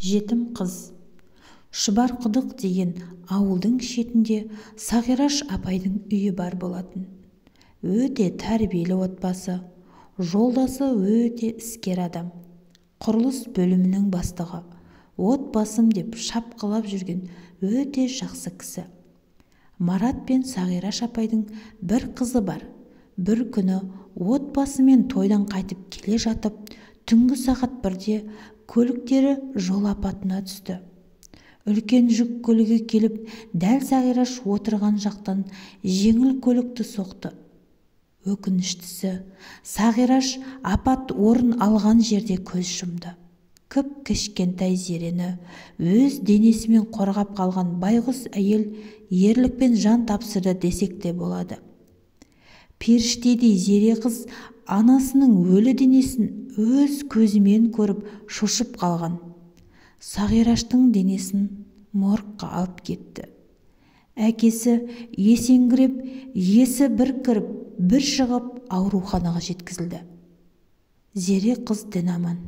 Жетім қыз. Шұбарқұдық деген ауылдың шетінде Сағираш апайдың үйі бар болатын. Өте тәрбиелі отбасы, жолдасы өте іскер адам. Құрылыс бөлімінің бастығы, отбасым деп шапқылап жүрген өте жақсы кісі. Марат пен Сағираш апайдың бір қызы бар. Бір күні отбасымен тойдан қайтып келе жатып, түнгі сағат 1-де көліктері жол апатына түсті. Үлкен жүк көлігі келіп, дәл Сағираш отырған жақтан жеңіл көлікті соқты. Өкініштісі, Сағираш апат орын алған жерде көз жұмды. Кіп-кішкентай Зерені өз денесімен қорғап қалған байғұс әйел ерлікпен жан тапсырды десек те болады. Періштедей Зере қыз анасының өлі денесін өз көзімен көріп шошып қалған. Сағираштың денесін моргқа алып кетті. Әкесі есеңгіреп, есі бір кіріп, бір шығып ауруханаға жеткізілді. Зере қыз дін аман.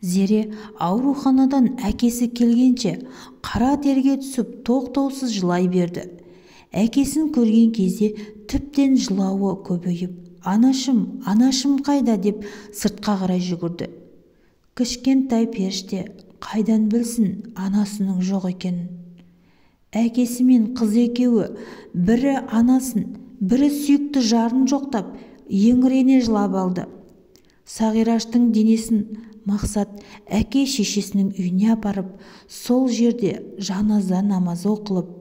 Зере ауруханадан әкесі келгенше қара терге түсіп тоқтаусыз жылай берді. Әкесін көрген кезде тіптен жылауы көбейіп, анашым, анашым қайда деп сыртқа қарай жүгірді. Кішкентай періште қайдан білсін анасының жоқ екенін. Әкесі мен қыз екеуі бірі анасын, бірі сүйікті жарын жоқтап, еңірене жылап алды. Сағираштың денесін Мақсат әке-шешесінің үйіне апарып, сол жерде жаназа намазы оқылып,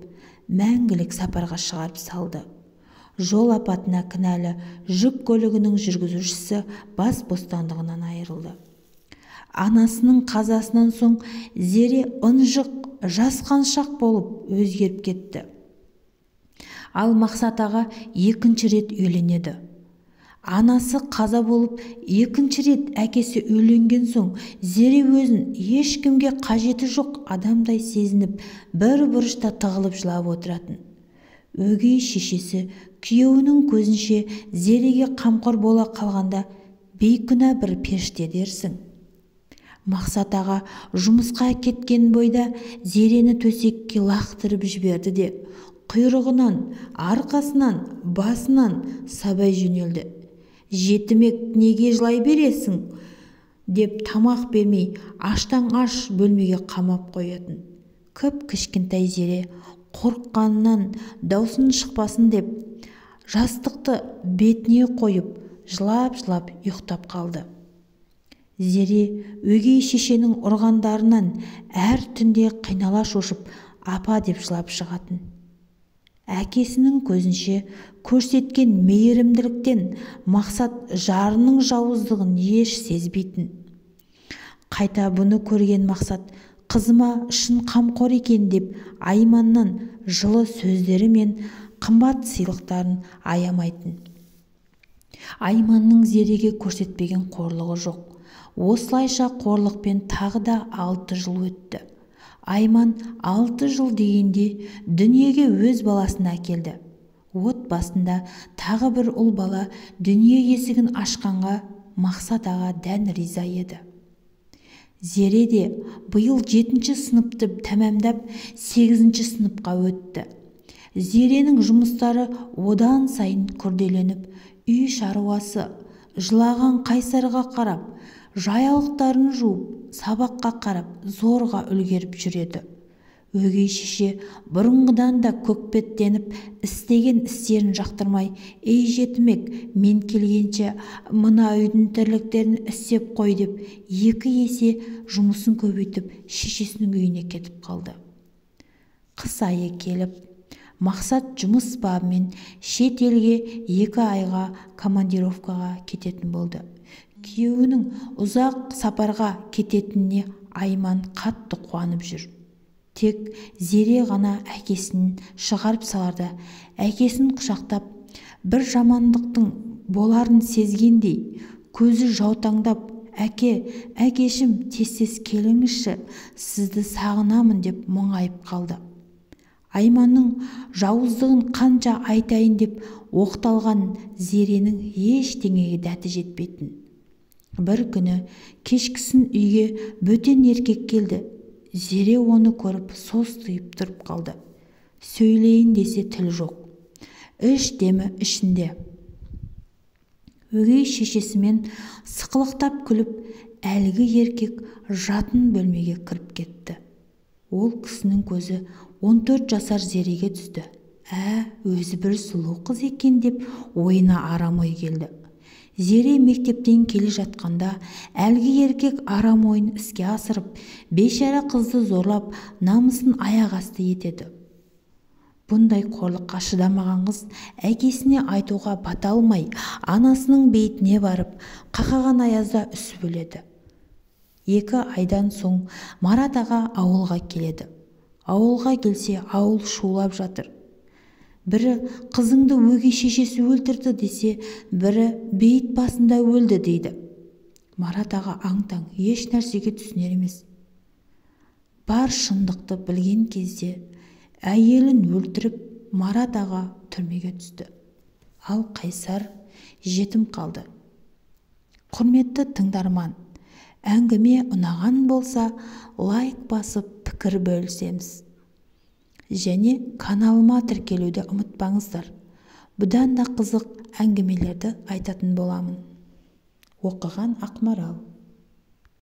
мәңгілік сапарға шығарып салды. Жол апатына кінәлі жүк көлігінің жүргізушісі бас бостандығынан айырылды. Анасының қазасынан соң Зере ынжық, жасқаншақ болып өзгеріп кетті. Ал Мақсат аға екінші рет үйленеді. Анасы қаза болып, екінші рет әкесі үйленген соң Зере өзін ешкімге қажеті жоқ адамдай сезініп, бір бұрышта тығылып жылап отыратын. Өгей шешесі күйеуінің көзінше Зереге қамқор бола қалғанда бейкүнә бір періште дерсің. Мақсат аға жұмысқа кеткен бойда Зерені төсекке лақтырып жіберді де, құйрығынан, арқасынан, басынан сабай жөнелді. Жетімек неге жылай бересің? Деп тамақ бермей, аштан аш бөлмеге қамап қоятын. Кіп-кішкентай Зере қорыққанынан даусын шықпасын деп, жастықты бетіне қойып, жылап-жылап ұйықтап қалды. Зере өгей шешенің ұрғандарынан әр түнде қинала шошып, апа деп жылап шығатын. Әкесінің көзінше көрсеткен мейірімділіктен Мақсат жарының жауыздығын еш сезбейтін. Қайта бұны көрген Мақсат, қызыма шын қамқор екен деп Айманнан жылы сөздері мен қымбат сыйлықтарын аямайтын. Айманның Зереге көрсетпеген қорлығы жоқ. Осылайша қорлықпен тағы да 6 жыл өтті. Айман 6 жыл дегенде дүниеге өз баласын әкелді. Отбасында тағы бір ұл бала дүние есігін ашқанға Мақсат аға дән риза еді. Зере де биыл 7-ші сыныпты тәмамдап 8-ші сыныпқа өтті. Зеренің жұмыстары одан сайын күрделеніп, үй шаруасы, жылаған Қайсарға қарап, жаялықтарын жуып, сабаққа қарап, зорға үлгеріп жүреді. Өгей шеше бұрынғыдан да көкпеттеніп, істеген істерін жақтырмай, ей жетімек, мен келгенше мына үйдің тірліктерін істеп қой деп, 2 есе жұмысын көбейтіп, шешесінің үйіне кетіп қалды. Қыс айы келіп, Мақсат жұмыс бабымен шет елге 2 айға командировкаға кететін болды. Күйеуінің ұзақ сапарға кететініне Айман қатты қуанып жүр. Тек Зере ғана әкесін шығарып саларда, әкесін құшақтап, бір жамандықтың боларын сезгендей, көзі жаутаңдап, әкешім тез-тез келіңізші, сізді сағынамын деп мұңайып қалды. Айманның жауыздығын қанша айтайын деп оқталған Зеренің ештеңеге дәті жетпейтін. бір күні кешкісін үйге бөтен еркек келді. Зере оны көріп состиып тұрып қалды. Сөйлейін десе тіл жоқ. Іш демі ішінде. Өгей шешесімен сықылықтап күліп, әлгі еркек жатын бөлмеге кіріп кетті. Ол кісінің көзі 14 жасар Зереге түсті. Өзі бір сұлу қыз екен деп ойына арам ой келді. Зере мектептен келе жатқанда әлгі еркек арам ойын іске асырып, бейшара қызды зорлап, намысын аяқ асты етеді. Бұндай қорлыққа шыдамаған қыз әкесіне айтуға бата алмай, анасының бейітіне барып, қақаған аязда үсіп өледі. 2 айдан соң Марат аға ауылға келеді. Ауылға келсе, ауыл шулап жатыр. Бірі қызыңды өгей шешесі өлтірді десе, бірі бейіт басында өлді дейді. Марат аға аң-таң, еш нәрсеге түсінер емес. Бар шындықты білген кезде әйелін өлтіріп, Марат аға түрмеге түсті. Ал Қайсар жетім қалды. Құрметті тыңдарман, әңгіме ұнаған болса, лайк басып пікір бөлісеміз. Және каналыма тіркелуді ұмытпаңыздар. Бұдан да қызық әңгімелерді айтатын боламын. Оқыған Ақмарал.